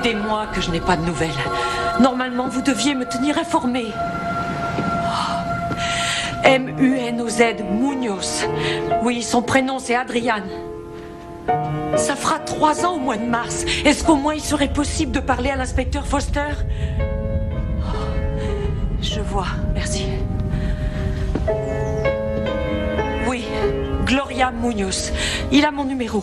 des mois que je n'ai pas de nouvelles. Normalement, vous deviez me tenir informé. M-U-N-O-Z, Munoz. Oui, son prénom c'est Adrian. Ça fera 3 ans au mois de mars. Est-ce qu'au moins il serait possible de parler à l'inspecteur Foster? Je vois, merci. Oui, Gloria Munoz. Il a mon numéro.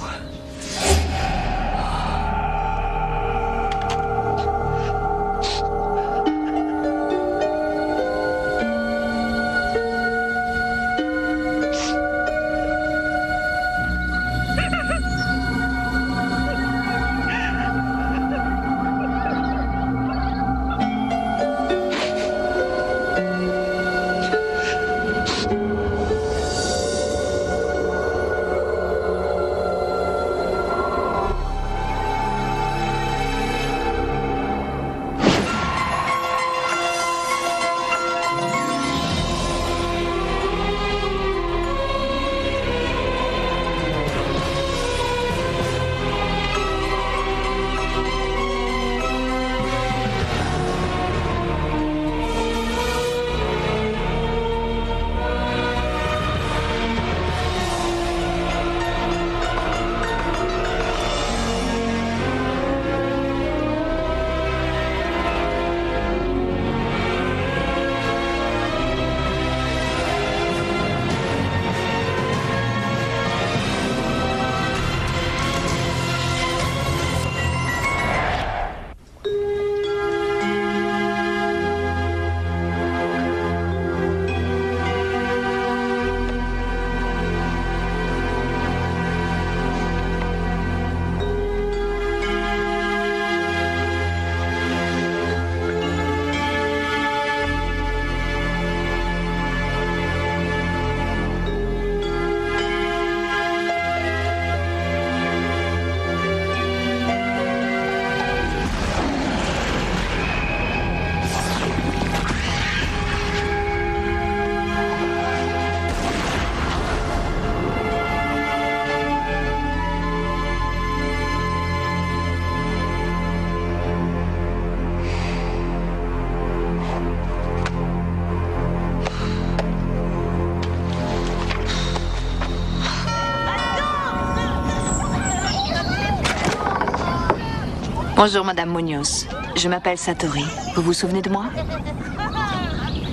Bonjour, Madame Munoz. Je m'appelle Satori. Vous vous souvenez de moi?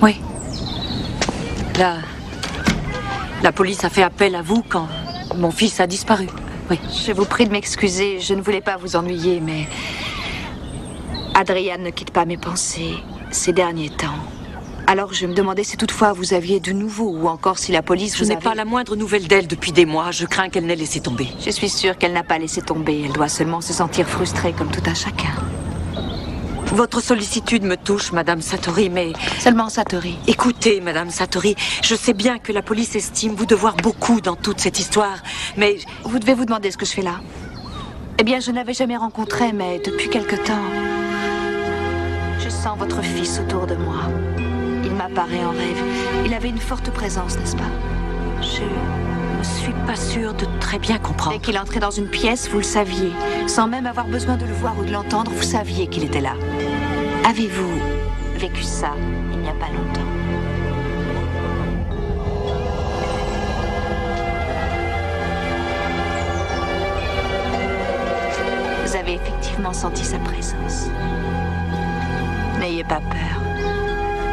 Oui. La police a fait appel à vous quand mon fils a disparu. Oui. Je vous prie de m'excuser. Je ne voulais pas vous ennuyer, mais... Adrian ne quitte pas mes pensées ces derniers temps. Alors je me demandais si toutefois vous aviez de nouveau, ou encore si la police Je vous n'ai avait... pas la moindre nouvelle d'elle depuis des mois. Je crains qu'elle n'ait laissé tomber. Je suis sûre qu'elle n'a pas laissé tomber. Elle doit seulement se sentir frustrée comme tout un chacun. Votre sollicitude me touche, Madame Satori, mais... Seulement Satori. Écoutez, Madame Satori, je sais bien que la police estime vous devoir beaucoup dans toute cette histoire, mais... Vous devez vous demander ce que je fais là. Eh bien, je ne l'avais jamais rencontré, mais depuis quelque temps... Je sens votre fils autour de moi. Il m'apparaît en rêve. Il avait une forte présence, n'est-ce pas? Je ne suis pas sûre de très bien comprendre. Dès qu'il entrait dans une pièce, vous le saviez. Sans même avoir besoin de le voir ou de l'entendre, vous saviez qu'il était là. Avez-vous vécu ça il n'y a pas longtemps? Vous avez effectivement senti sa présence. N'ayez pas peur.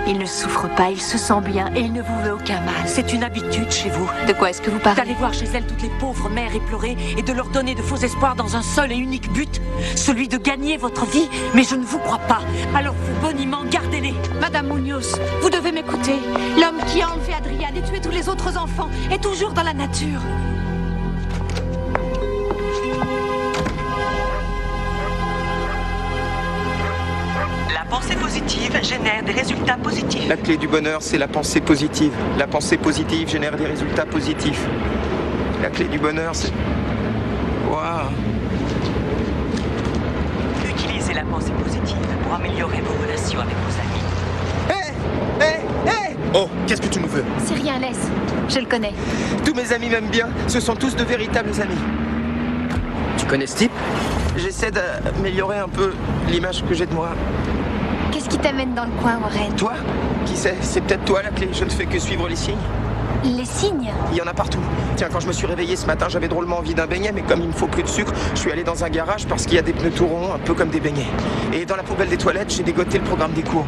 Il ne souffre pas, il se sent bien et il ne vous veut aucun mal. C'est une habitude chez vous. De quoi est-ce que vous parlez? D'aller voir chez elle toutes les pauvres mères éplorées et de leur donner de faux espoirs dans un seul et unique but, celui de gagner votre vie. Mais je ne vous crois pas. Alors vos boniments, gardez-les. Madame Munoz, vous devez m'écouter. L'homme qui a enlevé Adrian et tué tous les autres enfants est toujours dans la nature. La pensée positive génère des résultats positifs. La clé du bonheur, c'est la pensée positive. La pensée positive génère des résultats positifs. La clé du bonheur, c'est... Waouh! Utilisez la pensée positive pour améliorer vos relations avec vos amis. Hé! Oh, qu'est-ce que tu nous veux? C'est rien, laisse. Je le connais. Tous mes amis m'aiment bien. Ce sont tous de véritables amis. Tu connais ce type? J'essaie d'améliorer un peu l'image que j'ai de moi. Qu'est-ce qui t'amène dans le coin, Warren? Toi? Qui sait? C'est peut-être toi la clé. Je ne fais que suivre les signes. Les signes? Il y en a partout. Tiens, quand je me suis réveillé ce matin, j'avais drôlement envie d'un beignet, mais comme il me faut plus de sucre, je suis allé dans un garage parce qu'il y a des pneus tout ronds, un peu comme des beignets. Et dans la poubelle des toilettes, j'ai dégoté le programme des cours.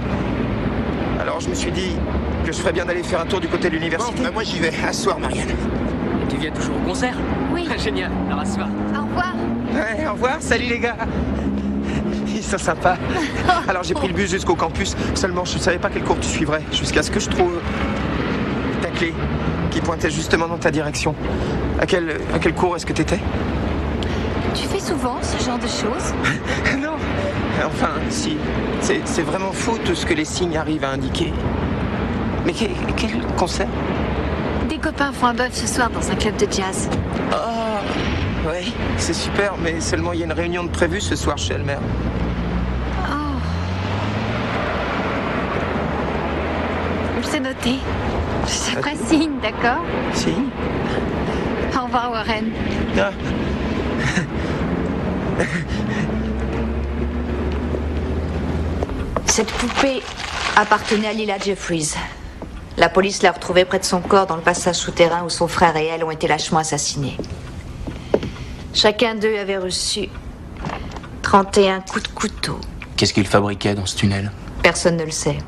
Alors je me suis dit que je ferais bien d'aller faire un tour du côté de l'université. Bon, moi j'y vais. À ce soir, Marianne. Et tu viens toujours au concert? Oui. Génial, alors à ce soir. Au revoir. Ouais, au revoir, salut les gars. Ils sont sympas. Alors j'ai pris le bus jusqu'au campus, seulement je ne savais pas quel cours tu suivrais, jusqu'à ce que je trouve ta clé qui pointait justement dans ta direction. À quel cours est-ce que t'étais? Tu fais souvent ce genre de choses? Non. Enfin, si. C'est vraiment faux tout ce que les signes arrivent à indiquer. Mais quel concert? Des copains font un bœuf ce soir dans un club de jazz. Oh, ouais, c'est super, mais seulement il y a une réunion de prévue ce soir chez Elmer. Oh. C'est noté. Je te ferai signe, d'accord? Signe? Au revoir, Warren. Ah. Cette poupée appartenait à Lila Jeffries. La police l'a retrouvée près de son corps dans le passage souterrain où son frère et elle ont été lâchement assassinés. Chacun d'eux avait reçu 31 coups de couteau. Qu'est-ce qu'ils fabriquaient dans ce tunnel? Personne ne le sait.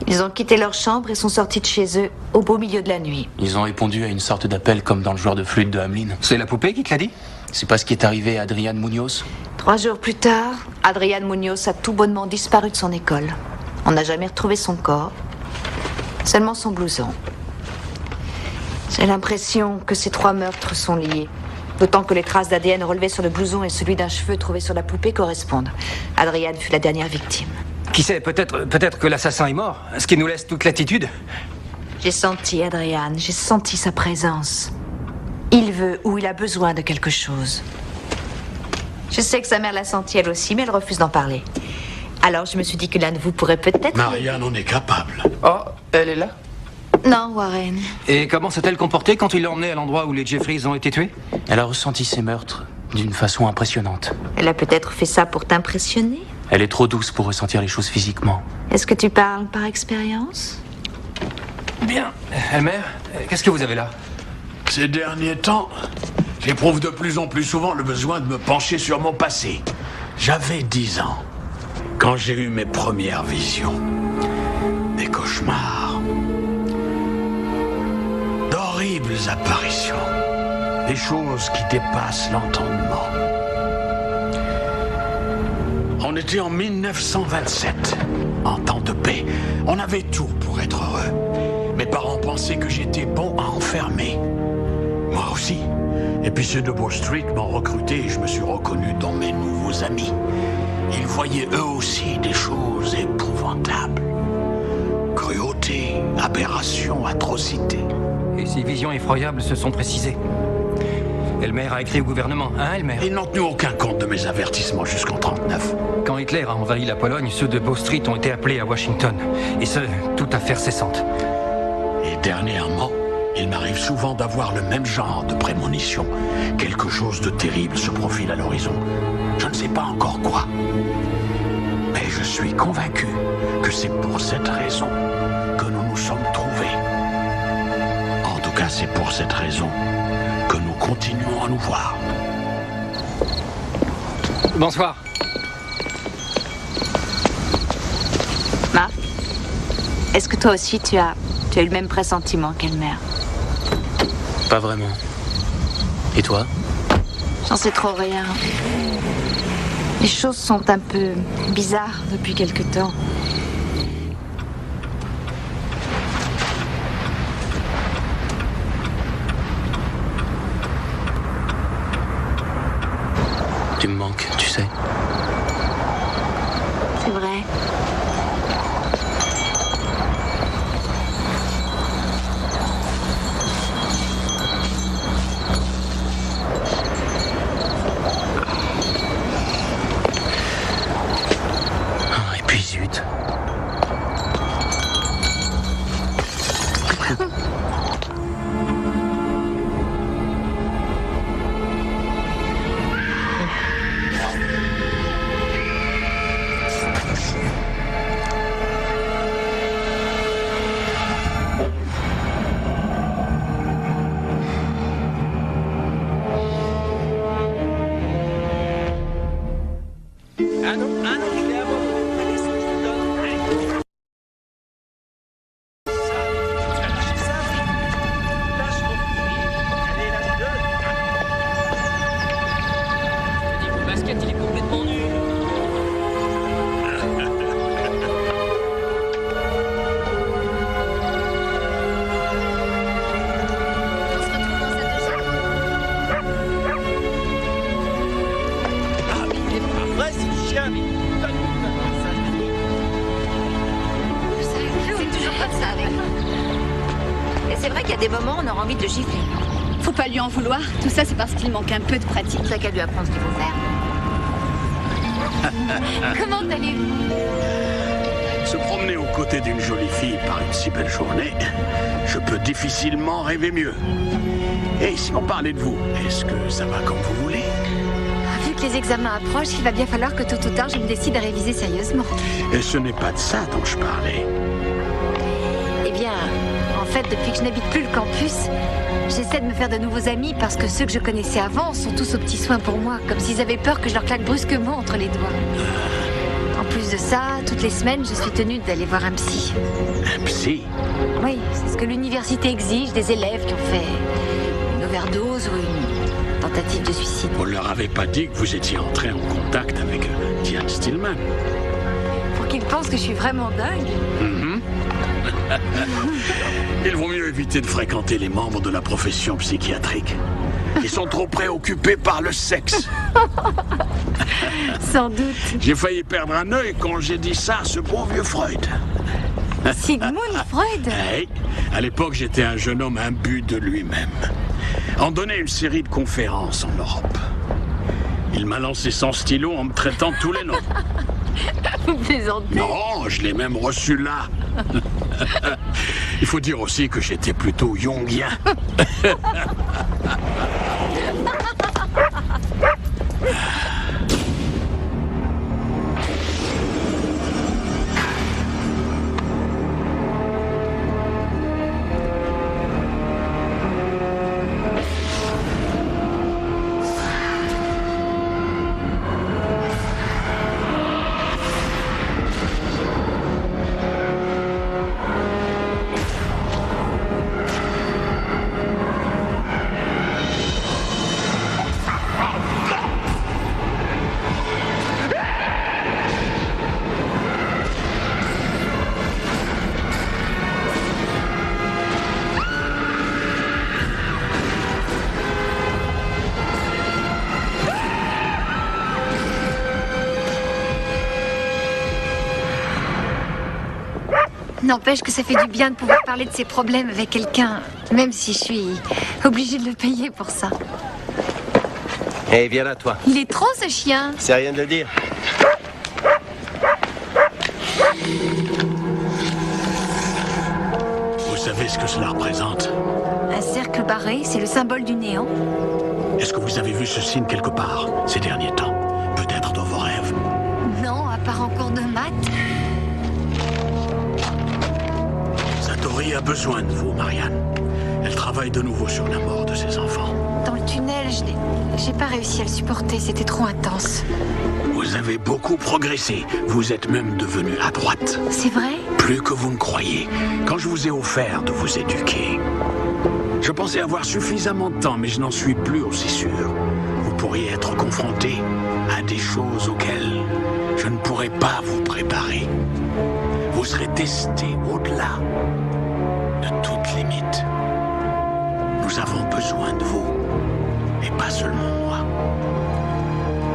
Ils ont quitté leur chambre et sont sortis de chez eux au beau milieu de la nuit. Ils ont répondu à une sorte d'appel comme dans le joueur de flûte de Hamelin. C'est la poupée qui te l'a dit? C'est pas ce qui est arrivé à Adrian Munoz? 3 jours plus tard, Adrian Munoz a tout bonnement disparu de son école. On n'a jamais retrouvé son corps, seulement son blouson. J'ai l'impression que ces 3 meurtres sont liés. D'autant que les traces d'ADN relevées sur le blouson et celui d'un cheveu trouvé sur la poupée correspondent. Adrian fut la dernière victime. Qui sait, peut-être que l'assassin est mort, ce qui nous laisse toute latitude. J'ai senti Adrian, j'ai senti sa présence. Il veut ou il a besoin de quelque chose. Je sais que sa mère l'a senti elle aussi, mais elle refuse d'en parler. Alors je me suis dit que l'un de vous pourrait peut-être... Marianne en est capable. Oh, elle est là? Non, Warren. Et comment s'est-elle comportée quand il l'a emmenée à l'endroit où les Jeffries ont été tués? Elle a ressenti ces meurtres d'une façon impressionnante. Elle a peut-être fait ça pour t'impressionner. Elle est trop douce pour ressentir les choses physiquement. Est-ce que tu parles par expérience? Bien. Elmer, qu'est-ce que vous avez là? Ces derniers temps, j'éprouve de plus en plus souvent le besoin de me pencher sur mon passé. J'avais 10 ans quand j'ai eu mes premières visions. Des cauchemars. D'horribles apparitions. Des choses qui dépassent l'entendement. On était en 1927, en temps de paix. On avait tout pour être heureux. Mes parents pensaient que j'étais bon à enfermer. Moi aussi. Et puis ceux de Bow Street m'ont recruté et je me suis reconnu dans mes nouveaux amis. Ils voyaient eux aussi des choses épouvantables. Cruauté, aberration, atrocité. Et ces visions effroyables se sont précisées. Elmer a écrit au gouvernement, hein, Elmer? Ils n'ont tenu aucun compte de mes avertissements jusqu'en 1939. Quand Hitler a envahi la Pologne, ceux de Bow Street ont été appelés à Washington. Et ce, toute affaire cessante. Et dernièrement, il m'arrive souvent d'avoir le même genre de prémonition. Quelque chose de terrible se profile à l'horizon. Je ne sais pas encore quoi. Mais je suis convaincu que c'est pour cette raison que nous nous sommes trouvés. En tout cas, c'est pour cette raison que nous continuons à nous voir. Bonsoir. Marc, est-ce que toi aussi tu as eu le même pressentiment qu'Elmer? Pas vraiment. Et toi? J'en sais trop rien. Les choses sont un peu bizarres depuis quelque temps. Tu me manques, tu sais. C'est vrai. Et puis zut. c'est vrai qu'il y a des moments où on aura envie de le gifler. Faut pas lui en vouloir. Tout ça, c'est parce qu'il manque un peu de pratique. C'est qu'à lui apprendre ce qu'il faut faire. Comment allez-vous? Se promener aux côtés d'une jolie fille par une si belle journée, je peux difficilement rêver mieux. Et si on parlait de vous, est-ce que ça va comme vous voulez? Vu que les examens approchent, il va bien falloir que tôt ou tard, je me décide à réviser sérieusement. Et ce n'est pas de ça dont je parlais. Eh bien, en fait, depuis que je n'habite plus le campus, j'essaie de me faire de nouveaux amis parce que ceux que je connaissais avant sont tous aux petits soins pour moi, comme s'ils avaient peur que je leur claque brusquement entre les doigts. En plus de ça, toutes les semaines, je suis tenue d'aller voir un psy. Un psy? Oui, c'est ce que l'université exige des élèves qui ont fait une overdose ou une tentative de suicide. Vous leur avez pas dit que vous étiez entré en contact avec Diane Stillman? Pour qu'ils pensent que je suis vraiment dingue. Il vaut mieux éviter de fréquenter les membres de la profession psychiatrique. Ils sont trop préoccupés par le sexe. Sans doute. J'ai failli perdre un œil quand j'ai dit ça à ce bon vieux Freud. Sigmund Freud. Hey, à l'époque, j'étais un jeune homme imbu de lui-même. En donnait une série de conférences en Europe. Il m'a lancé son stylo en me traitant tous les noms. Vous plaisantez? Non, je l'ai même reçu là. Il faut dire aussi que j'étais plutôt jungien. N'empêche que ça fait du bien de pouvoir parler de ses problèmes avec quelqu'un, même si je suis obligée de le payer pour ça. Eh, viens là, toi. Il est trop, ce chien. C'est rien de le dire. Vous savez ce que cela représente? Un cercle barré, c'est le symbole du néant. Est-ce que vous avez vu ce signe quelque part ces derniers temps? Peut-être dans vos rêves? Non, à part en cours de maths. Satori a besoin de vous, Marianne. Elle travaille de nouveau sur la mort de ses enfants. Dans le tunnel, j'ai pas réussi à le supporter, c'était trop intense. Vous avez beaucoup progressé. Vous êtes même devenu à droite. C'est vrai? Plus que vous ne croyez. Quand je vous ai offert de vous éduquer, je pensais avoir suffisamment de temps, mais je n'en suis plus aussi sûr. Vous pourriez être confronté à des choses auxquelles je ne pourrais pas vous préparer. Vous serez testé au-delà de toute limite. Nous avons besoin de vous. Et pas seulement moi.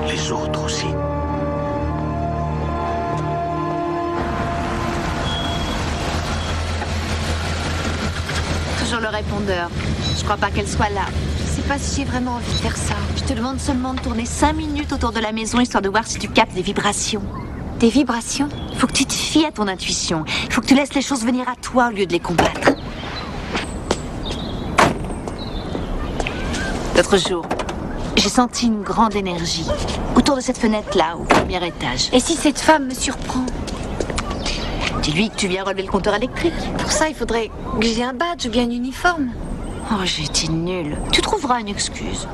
Les autres aussi. Toujours le répondeur. Je crois pas qu'elle soit là. Je sais pas si j'ai vraiment envie de faire ça. Je te demande seulement de tourner 5 minutes autour de la maison, histoire de voir si tu captes des vibrations. Des vibrations? Faut que tu te fies à ton intuition. Il faut que tu laisses les choses venir à toi au lieu de les combattre. L'autre jour, j'ai senti une grande énergie autour de cette fenêtre-là, au premier étage. Et si cette femme me surprend? Dis-lui que tu viens relever le compteur électrique. Pour ça, il faudrait que j'ai un badge ou bien un uniforme. Oh, j'ai été nulle. Tu trouveras une excuse.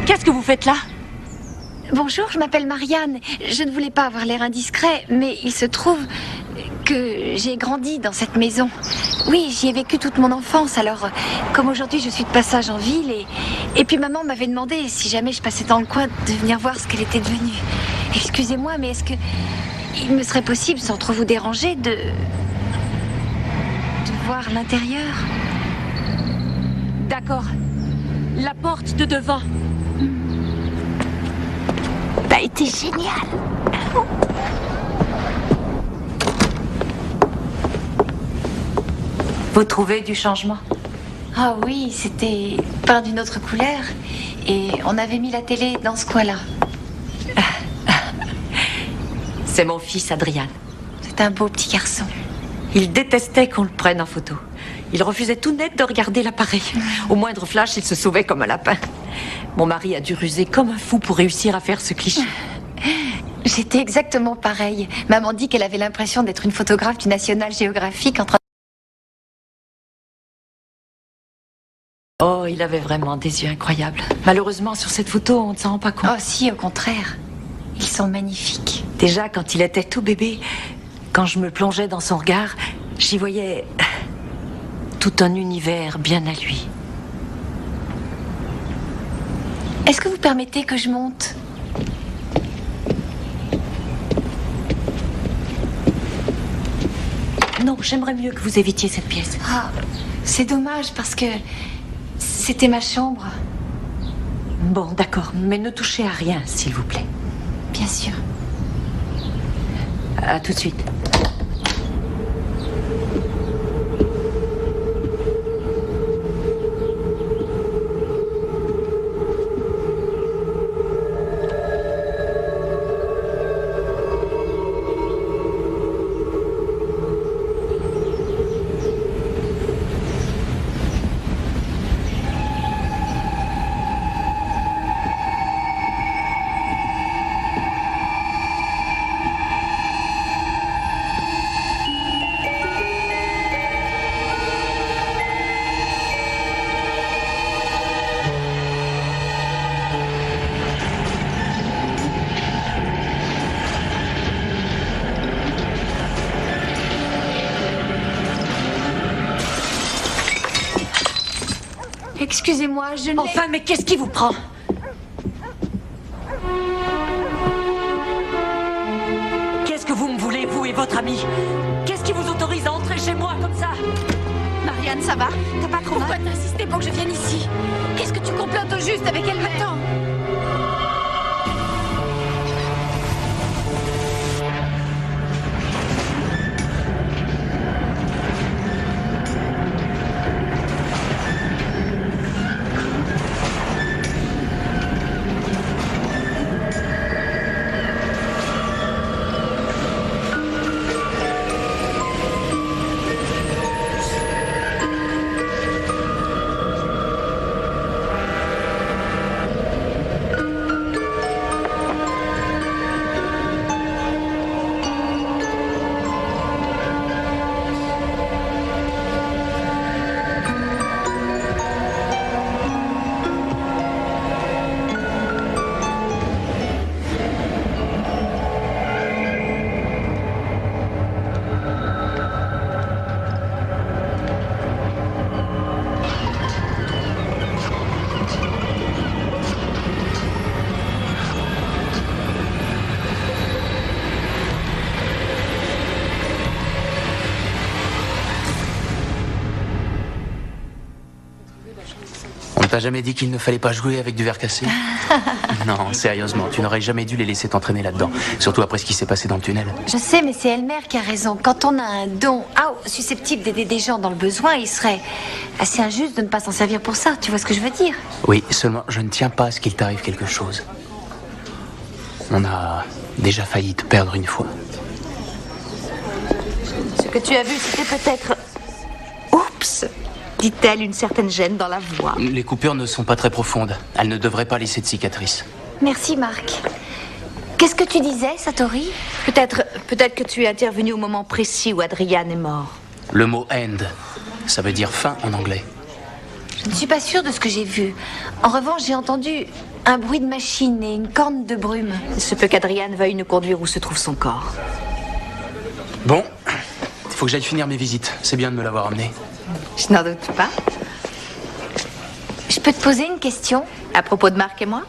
Qu'est-ce que vous faites là? Bonjour, je m'appelle Marianne. Je ne voulais pas avoir l'air indiscret, mais il se trouve que j'ai grandi dans cette maison. Oui, j'y ai vécu toute mon enfance, alors comme aujourd'hui je suis de passage en ville et puis maman m'avait demandé si jamais je passais dans le coin de venir voir ce qu'elle était devenue. Excusez-moi, mais est-ce que il me serait possible, sans trop vous déranger, de voir l'intérieur? D'accord. La porte de devant. T'as été génial. Vous trouvez du changement? Ah oui, c'était peint d'une autre couleur et on avait mis la télé dans ce coin-là. C'est mon fils Adrian. C'est un beau petit garçon. Il détestait qu'on le prenne en photo. Il refusait tout net de regarder l'appareil. Au moindre flash, il se sauvait comme un lapin. Mon mari a dû ruser comme un fou pour réussir à faire ce cliché. J'étais exactement pareil. Maman dit qu'elle avait l'impression d'être une photographe du National Geographic en train... Oh, il avait vraiment des yeux incroyables. Malheureusement, sur cette photo, on ne s'en rend pas compte. Oh si, au contraire. Ils sont magnifiques. Déjà, quand il était tout bébé, quand je me plongeais dans son regard, j'y voyais tout un univers bien à lui. Est-ce que vous permettez que je monte? Non, j'aimerais mieux que vous évitiez cette pièce. Ah, c'est dommage parce que c'était ma chambre. Bon, d'accord, mais ne touchez à rien, s'il vous plaît. Bien sûr. À tout de suite. Excusez-moi, je ne... Enfin, mais qu'est-ce qui vous prend? Qu'est-ce que vous me voulez, vous et votre ami? Qu'est-ce qui vous autorise à entrer chez moi comme ça? Marianne, ça va? T'as pas trop mal? Pourquoi t'insister pour que je vienne ici? Qu'est-ce que tu complotes au juste avec elle maintenant? On t'a jamais dit qu'il ne fallait pas jouer avec du verre cassé? Non, sérieusement, tu n'aurais jamais dû les laisser t'entraîner là-dedans. Surtout après ce qui s'est passé dans le tunnel. Je sais, mais c'est Elmer qui a raison. Quand on a un don susceptible d'aider des gens dans le besoin, il serait assez injuste de ne pas s'en servir pour ça. Tu vois ce que je veux dire? Oui, seulement je ne tiens pas à ce qu'il t'arrive quelque chose. On a déjà failli te perdre une fois. Ce que tu as vu, c'était peut-être... Oups, dit-elle, une certaine gêne dans la voix. Les coupures ne sont pas très profondes. Elles ne devraient pas laisser de cicatrices. Merci, Marc. Qu'est-ce que tu disais, Satori? Peut-être que tu es intervenu au moment précis où Adrian est mort. Le mot end, ça veut dire fin en anglais. Je ne suis pas sûre de ce que j'ai vu. En revanche, j'ai entendu Un bruit de machine et une corne de brume. Il se peut qu'Adriane veuille nous conduire où se trouve son corps. Bon, il faut que j'aille finir mes visites. C'est bien de me l'avoir amené. Je n'en doute pas. Je peux te poser une question? À propos de Marc et moi?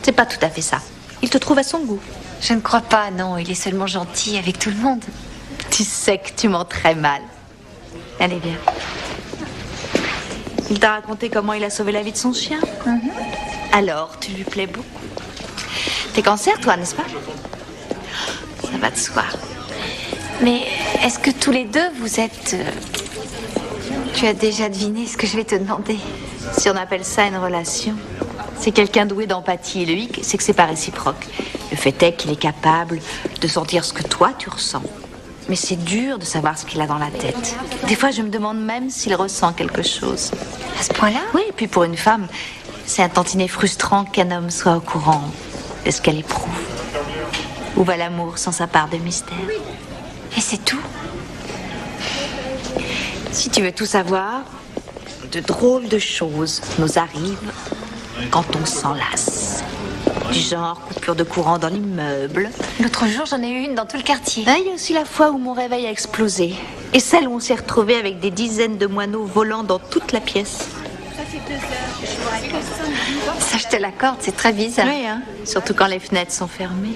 C'est pas tout à fait ça. Il te trouve à son goût. Je ne crois pas, non. Il est seulement gentil avec tout le monde. Tu sais que tu mens très mal. Allez, viens. Il t'a raconté comment il a sauvé la vie de son chien? Alors, tu lui plais beaucoup. T'es cancer, toi, n'est-ce pas? Ça va de soi. Mais est-ce que tous les deux, vous êtes... Tu as déjà deviné ce que je vais te demander? Si on appelle ça une relation, c'est quelqu'un doué d'empathie. Et le hic, c'est que c'est pas réciproque. Le fait est qu'il est capable de sentir ce que toi, tu ressens. Mais c'est dur de savoir ce qu'il a dans la tête. Des fois, je me demande même s'il ressent quelque chose. À ce point-là? Oui, et puis pour une femme, c'est un tantinet frustrant qu'un homme soit au courant de ce qu'elle éprouve. Où va l'amour sans sa part de mystère? Et c'est tout? Si tu veux tout savoir, de drôles de choses nous arrivent quand on s'enlace. Du genre coupure de courant dans l'immeuble. L'autre jour, j'en ai eu une dans tout le quartier. Il y a aussi la fois où mon réveil a explosé. Et celle où on s'est retrouvé avec des dizaines de moineaux volant dans toute la pièce. Ça, je te l'accorde, c'est très bizarre. Oui, hein. Surtout quand les fenêtres sont fermées.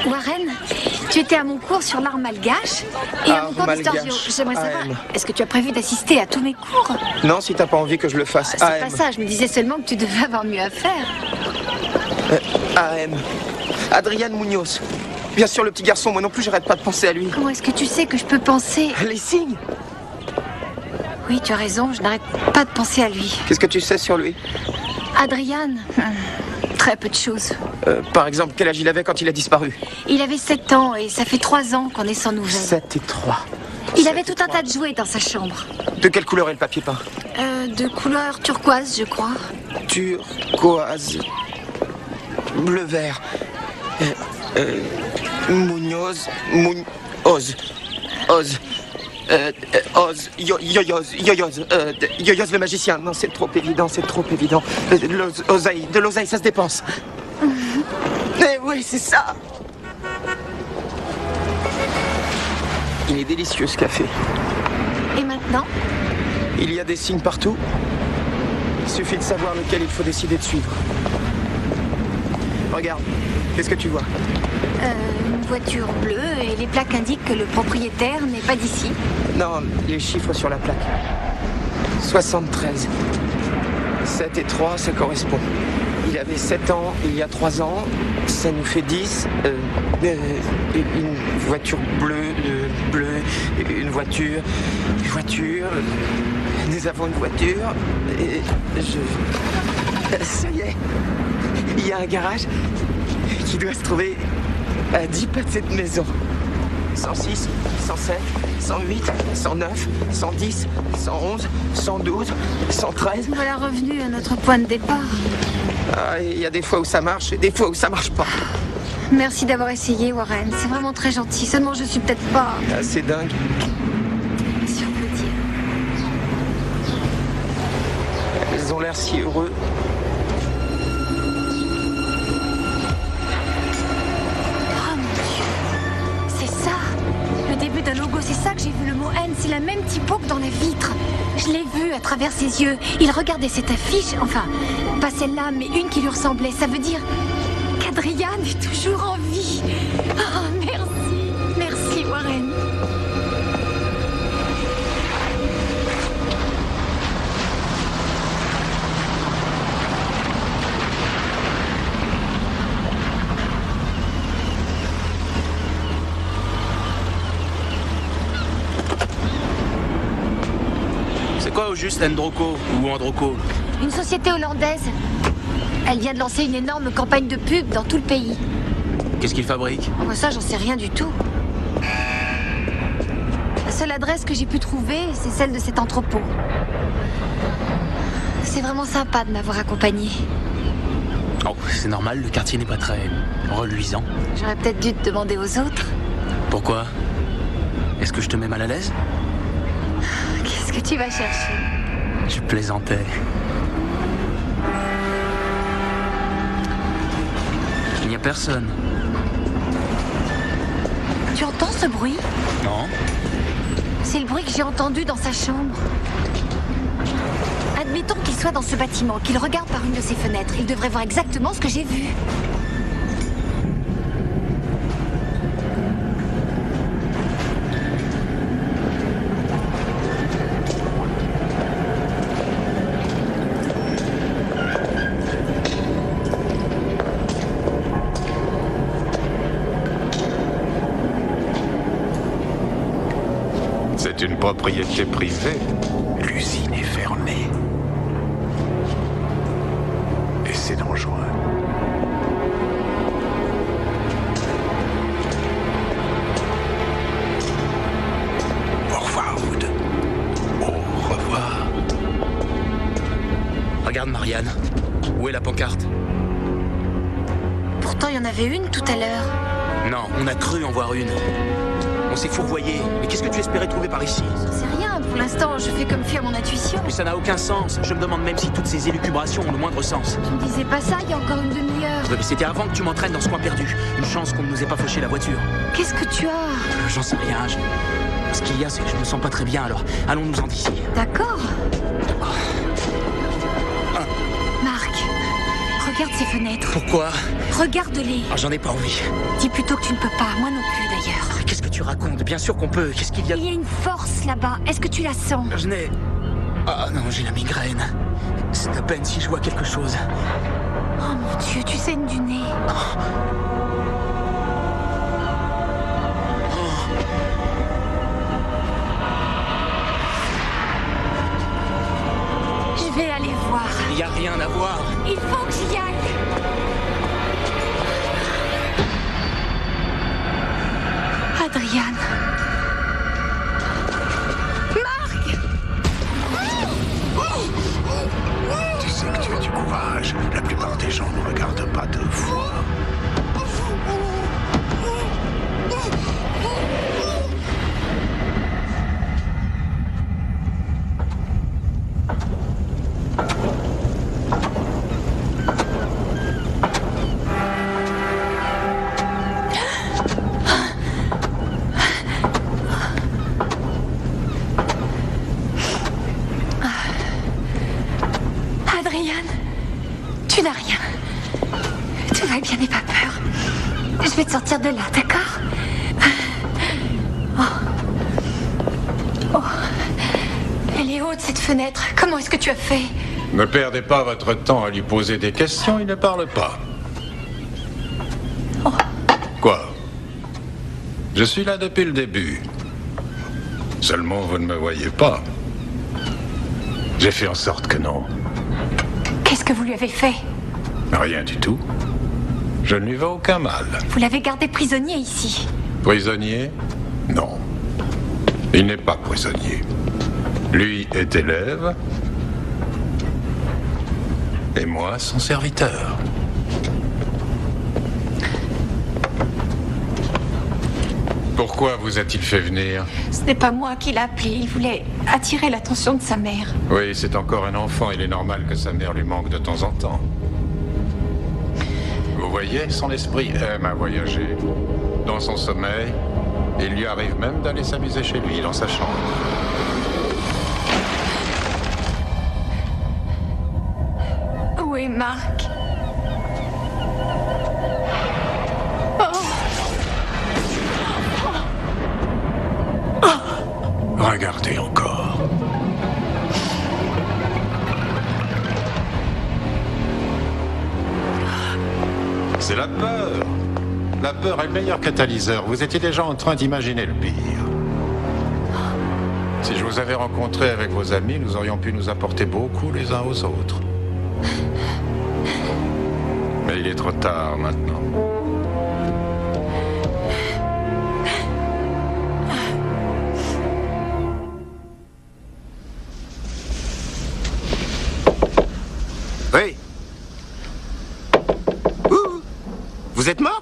Warren, tu étais à mon cours sur l'art malgache et à mon cours d'histoire géo. J'aimerais savoir, est-ce que tu as prévu d'assister à tous mes cours? Non, si t'as pas envie que je le fasse. C'est pas ça, je me disais seulement que tu devais avoir mieux à faire. AM. Adrian Munoz. Bien sûr, le petit garçon, moi non plus, j'arrête pas de penser à lui. Comment est-ce que tu sais que je peux penser? Les signes. Oui, tu as raison, je n'arrête pas de penser à lui. Qu'est-ce que tu sais sur lui? Adrian, très peu de choses. Par exemple, quel âge il avait quand il a disparu? Il avait 7 ans et ça fait 3 ans qu'on est sans nouvelles. 7 et 3. Il avait tout un tas de jouets dans sa chambre. De quelle couleur est le papier peint? De couleur turquoise, je crois. Turquoise. Bleu-vert. Munoz. Oz. Yoyoz le magicien. Non, c'est trop évident, c'est trop évident. De l'oseille, ça se dépense. Eh oui, c'est ça. Il est délicieux ce café. Et maintenant? Il y a des signes partout. Il suffit de savoir lequel il faut décider de suivre. Regarde, qu'est-ce que tu vois? Une voiture bleue et les plaques indiquent que le propriétaire n'est pas d'ici. Non, les chiffres sur la plaque. 73. 7 et 3, ça correspond. Il avait 7 ans il y a 3 ans. Ça nous fait 10. Une voiture bleue, une voiture. Nous avons une voiture. Et ça y est. Il y a un garage qui doit se trouver à 10 pas de cette maison. 106, 107, 108, 109, 110, 111, 112, 113. Voilà revenu à notre point de départ. Ah, il y a des fois où ça marche et des fois où ça marche pas. Merci d'avoir essayé, Warren. C'est vraiment très gentil. Seulement, je suis peut-être pas... Ah, c'est dingue. Si on peut dire. Ils ont l'air si heureux. D'un logo, c'est ça que j'ai vu, le mot N, c'est la même typo que dans la vitre. Je l'ai vu à travers ses yeux. Il regardait cette affiche, enfin, pas celle-là, mais une qui lui ressemblait. Ça veut dire qu'Adrian est toujours en vie. Oh, merci. Merci, Warren. Quoi au juste Androco ou Androco? Une société hollandaise. Elle vient de lancer une énorme campagne de pub dans tout le pays. Qu'est-ce qu'il fabrique? Moi, ça, j'en sais rien du tout. La seule adresse que j'ai pu trouver, c'est celle de cet entrepôt. C'est vraiment sympa de m'avoir accompagné. Oh, c'est normal, le quartier n'est pas très reluisant. J'aurais peut-être dû te demander aux autres. Pourquoi? Est-ce que je te mets mal à l'aise? Qu'est-ce que tu vas chercher? Je plaisantais. Il n'y a personne. Tu entends ce bruit? Non. C'est le bruit que j'ai entendu dans sa chambre. Admettons qu'il soit dans ce bâtiment, qu'il regarde par une de ses fenêtres. Il devrait voir exactement ce que j'ai vu. C'est une propriété privée. L'usine est fermée. Et c'est dangereux. Au revoir, Wood. Au revoir. Regarde, Marianne. Où est la pancarte? Pourtant, il y en avait une tout à l'heure. Non, on a cru en voir une. On s'est fourvoyé. Mais qu'est-ce que tu espérais trouver par ici? J'en sais rien. Pour l'instant, je fais comme fi à mon intuition. Mais ça n'a aucun sens. Je me demande même si toutes ces élucubrations ont le moindre sens. Tu me disais pas ça il y a encore une demi-heure. Mais c'était avant que tu m'entraînes dans ce coin perdu. Une chance qu'on ne nous ait pas fauché la voiture. Qu'est-ce que tu as? J'en sais rien. Ce qu'il y a, c'est que je me sens pas très bien, alors allons-nous-en d'ici. D'accord. Marc, regarde ces fenêtres. Pourquoi? Regarde-les. Oh, j'en ai pas envie. Dis plutôt que tu ne peux pas. Moi non plus, d'ailleurs. Qu'est-ce que tu racontes? Bien sûr qu'on peut. Qu'est-ce qu'il y a? Il y a une force là-bas. Est-ce que tu la sens? Je n'ai... Ah non, j'ai la migraine. C'est à peine si je vois quelque chose. Oh mon Dieu, tu saignes du nez. Je vais aller voir. Il n'y a rien à voir. Il faut que j'y aille. Adriane. Marc! Tu sais que tu as du courage. La plupart des gens ne regardent pas deux fois. Tu n'as rien. Tout va bien, n'aie pas peur. Je vais te sortir de là, d'accord? Oh. Elle est haute, cette fenêtre. Comment est-ce que tu as fait? Ne perdez pas votre temps à lui poser des questions, il ne parle pas. Quoi? Je suis là depuis le début. Seulement, vous ne me voyez pas. J'ai fait en sorte que non. Qu'est-ce que vous lui avez fait? Rien du tout. Je ne lui veux aucun mal. Vous l'avez gardé prisonnier ici. Prisonnier? Non. Il n'est pas prisonnier. Lui est élève. Et moi, son serviteur. Pourquoi vous a-t-il fait venir? Ce n'est pas moi qui l'a appelé. Il voulait attirer l'attention de sa mère. Oui, c'est encore un enfant. Il est normal que sa mère lui manque de temps en temps. Vous voyez, son esprit aime à voyager. Dans son sommeil, il lui arrive même d'aller s'amuser chez lui, dans sa chambre. Où est Marc? Regardez encore. C'est la peur. La peur est le meilleur catalyseur. Vous étiez déjà en train d'imaginer le pire. Si je vous avais rencontré avec vos amis, nous aurions pu nous apporter beaucoup les uns aux autres. Mais il est trop tard maintenant. Oui. Ouh. Vous êtes mort?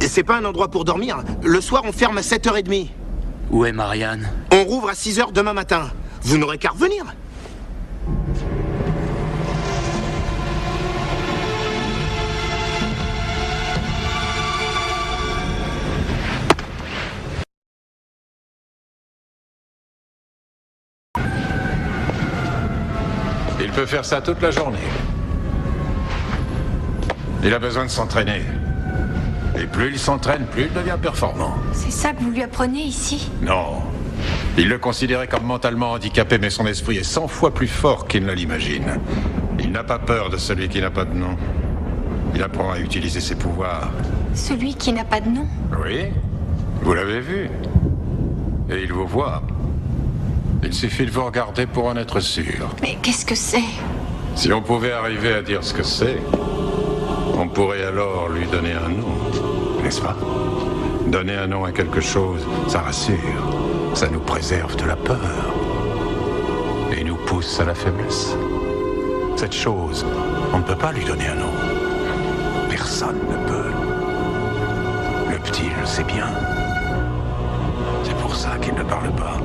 C'est pas un endroit pour dormir. Le soir, on ferme à 7h30. Où est Marianne? On rouvre à 6h demain matin. Vous n'aurez qu'à revenir. Il peut faire ça toute la journée. Il a besoin de s'entraîner. Et plus il s'entraîne, plus il devient performant. C'est ça que vous lui apprenez ici? Non. Il le considérait comme mentalement handicapé, mais son esprit est 100 fois plus fort qu'il ne l'imagine. Il n'a pas peur de celui qui n'a pas de nom. Il apprend à utiliser ses pouvoirs. Celui qui n'a pas de nom? Oui, vous l'avez vu. Et il vous voit. Il suffit de vous regarder pour en être sûr. Mais qu'est-ce que c'est? Si on pouvait arriver à dire ce que c'est, on pourrait alors lui donner un nom, n'est-ce pas? Donner un nom à quelque chose, ça rassure, ça nous préserve de la peur et nous pousse à la faiblesse. Cette chose, on ne peut pas lui donner un nom. Personne ne peut. Le petit le sait bien. C'est pour ça qu'il ne parle pas.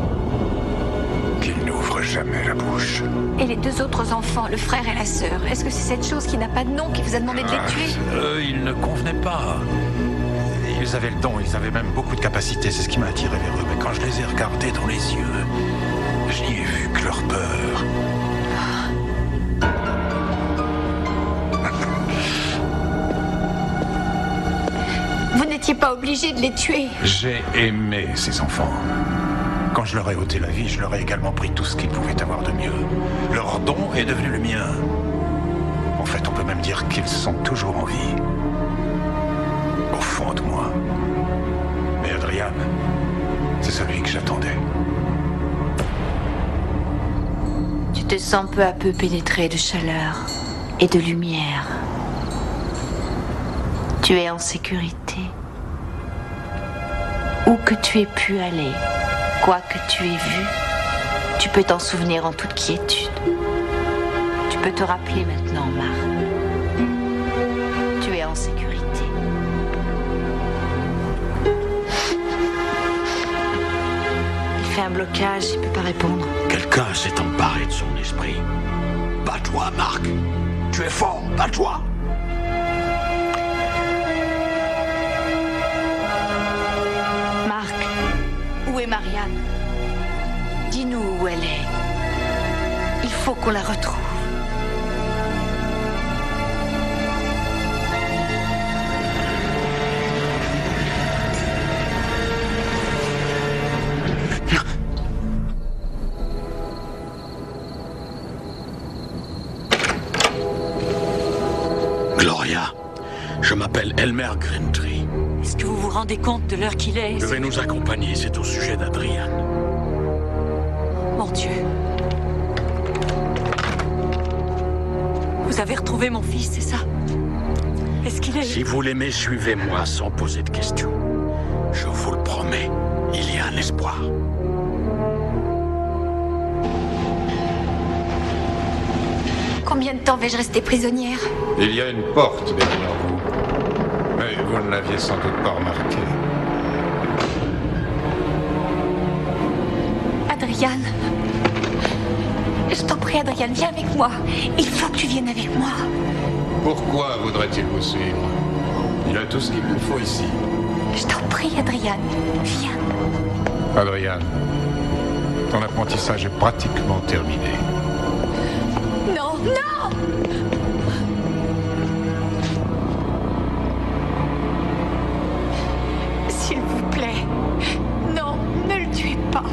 Qu'il n'ouvre jamais la bouche. Et les deux autres enfants, le frère et la sœur, est-ce que c'est cette chose qui n'a pas de nom qui vous a demandé de les tuer? Ils ne convenaient pas. Ils avaient le don, ils avaient même beaucoup de capacités, c'est ce qui m'a attiré vers eux. Mais quand je les ai regardés dans les yeux, je n'y ai vu que leur peur. Vous n'étiez pas obligé de les tuer. J'ai aimé ces enfants. Quand je leur ai ôté la vie, je leur ai également pris tout ce qu'ils pouvaient avoir de mieux. Leur don est devenu le mien. En fait, on peut même dire qu'ils sont toujours en vie. Au fond de moi. Mais Adrian, c'est celui que j'attendais. Tu te sens peu à peu pénétré de chaleur et de lumière. Tu es en sécurité. Où que tu aies pu aller, quoi que tu aies vu, tu peux t'en souvenir en toute quiétude. Tu peux te rappeler maintenant, Marc. Tu es en sécurité. Il fait un blocage, il peut pas répondre. Quelqu'un s'est emparé de son esprit. Bats-toi, Marc. Tu es fort, bats-toi. Marc, où est Marianne? Dis-nous où elle est. Il faut qu'on la retrouve. Gloria, je m'appelle Elmer Greentree. Est-ce que vous vous rendez compte de l'heure qu'il est? Vous devez nous accompagner, c'est au sujet d'Adrian. Mon Dieu. Vous avez retrouvé mon fils, c'est ça? Est-ce qu'il est... Si vous l'aimez, suivez-moi sans poser de questions. Je vous le promets, il y a un espoir. Combien de temps vais-je rester prisonnière? Il y a une porte derrière vous. Mais vous ne l'aviez sans doute pas remarqué. Adrian. Je t'en prie, Adrian, viens avec moi. Il faut que tu viennes avec moi. Pourquoi voudrait-il vous suivre? Il a tout ce qu'il vous faut ici. Je t'en prie, Adrian. Viens. Adrian, ton apprentissage est pratiquement terminé. Non, non! S'il vous plaît. Non, ne le tuez pas.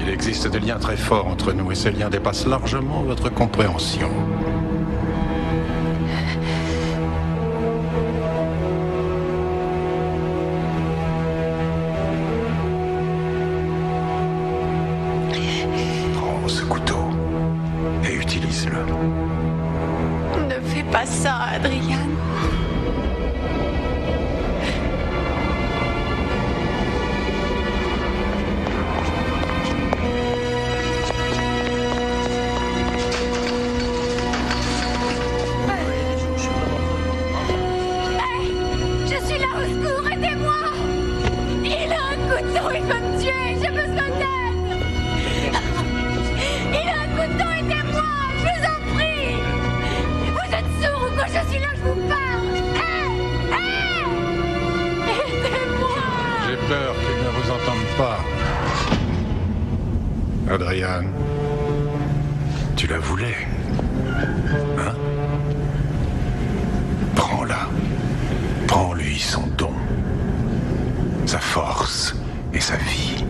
Il existe des liens très forts entre nous et ces liens dépassent largement votre compréhension. Prends ce couteau et utilise-le. Ne fais pas ça, Adrian. il veut me tuer, j'ai besoin d'aide. Il a un couteau, aidez-moi, je vous en prie. Vous êtes sourds ou quoi, je suis là, je vous parle. Aidez-moi. J'ai peur qu'il ne vous entende pas. Adrian, tu la voulais, hein? Prends-la. Prends-lui son don, sa force et sa vie.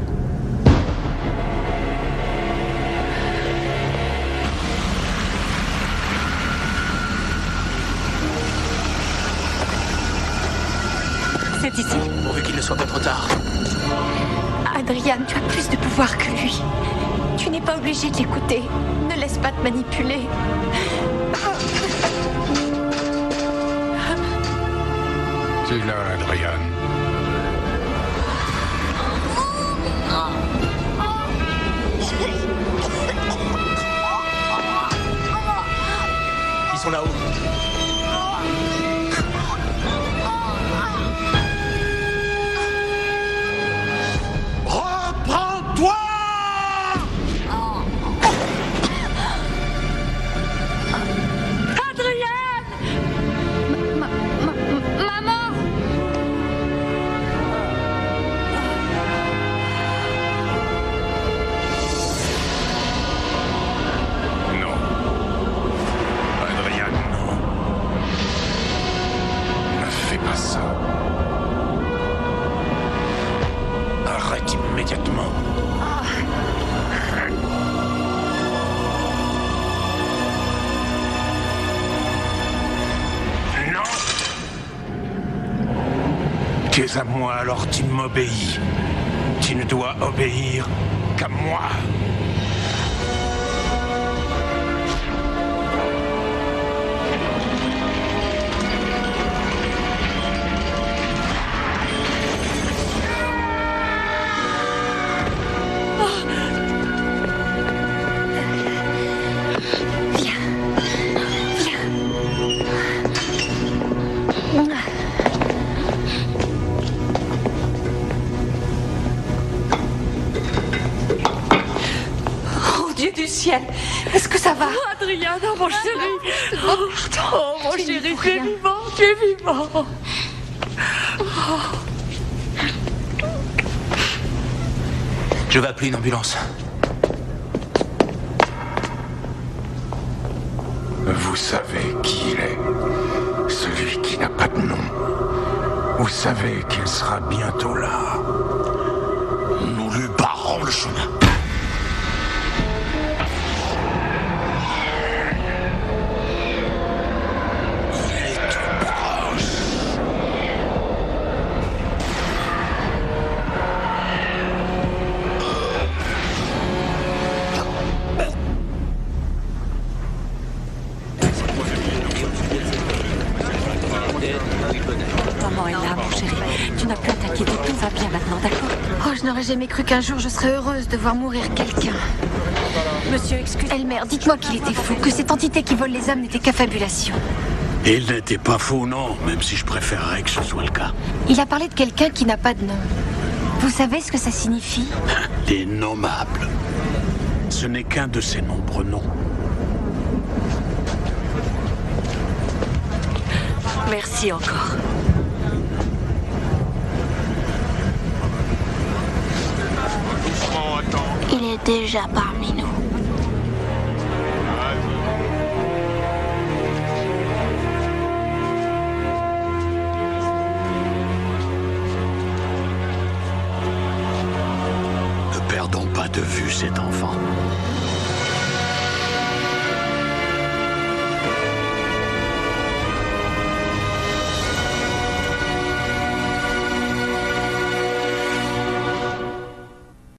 C'est ici. Pourvu qu'il ne soit pas trop tard. Adrian, tu as plus de pouvoir que lui. Tu n'es pas obligé de l'écouter. Ne laisse pas te manipuler. Tu l'as, Adrian. Ils sont là-haut. Reprends-toi! Adrian! Maman! Non. Adrian, non. Ne fais pas ça. Arrête immédiatement. Non. Tu es à moi, alors tu m'obéis. Tu ne dois obéir qu'à moi. Oh Dieu du ciel! Est-ce que ça va? Oh, Adrian, oh, mon chéri! Oh, mon chéri, tu es vivant, tu es vivant! Je vais appeler une ambulance. Vous savez qui il est. Celui qui n'a pas de nom. Vous savez qu'il sera bientôt là. Nous lui barrons le chemin. Il est tout proche. Maman est là, mon chéri. Tu n'as plus à t'inquiéter, tout va bien maintenant, d'accord? Oh, je n'aurais jamais cru qu'un jour je serais heureuse de voir mourir quelqu'un. Monsieur, excuse. Elmer, dites-moi qu'il était fou, que cette entité qui vole les âmes n'était qu'affabulation. Il n'était pas fou, non, même si je préférerais que ce soit le cas. Il a parlé de quelqu'un qui n'a pas de nom. Vous savez ce que ça signifie? Les nommables. Ce n'est qu'un de ces nombreux noms. Merci encore. Il est déjà parmi nous. Ne perdons pas de vue cet enfant.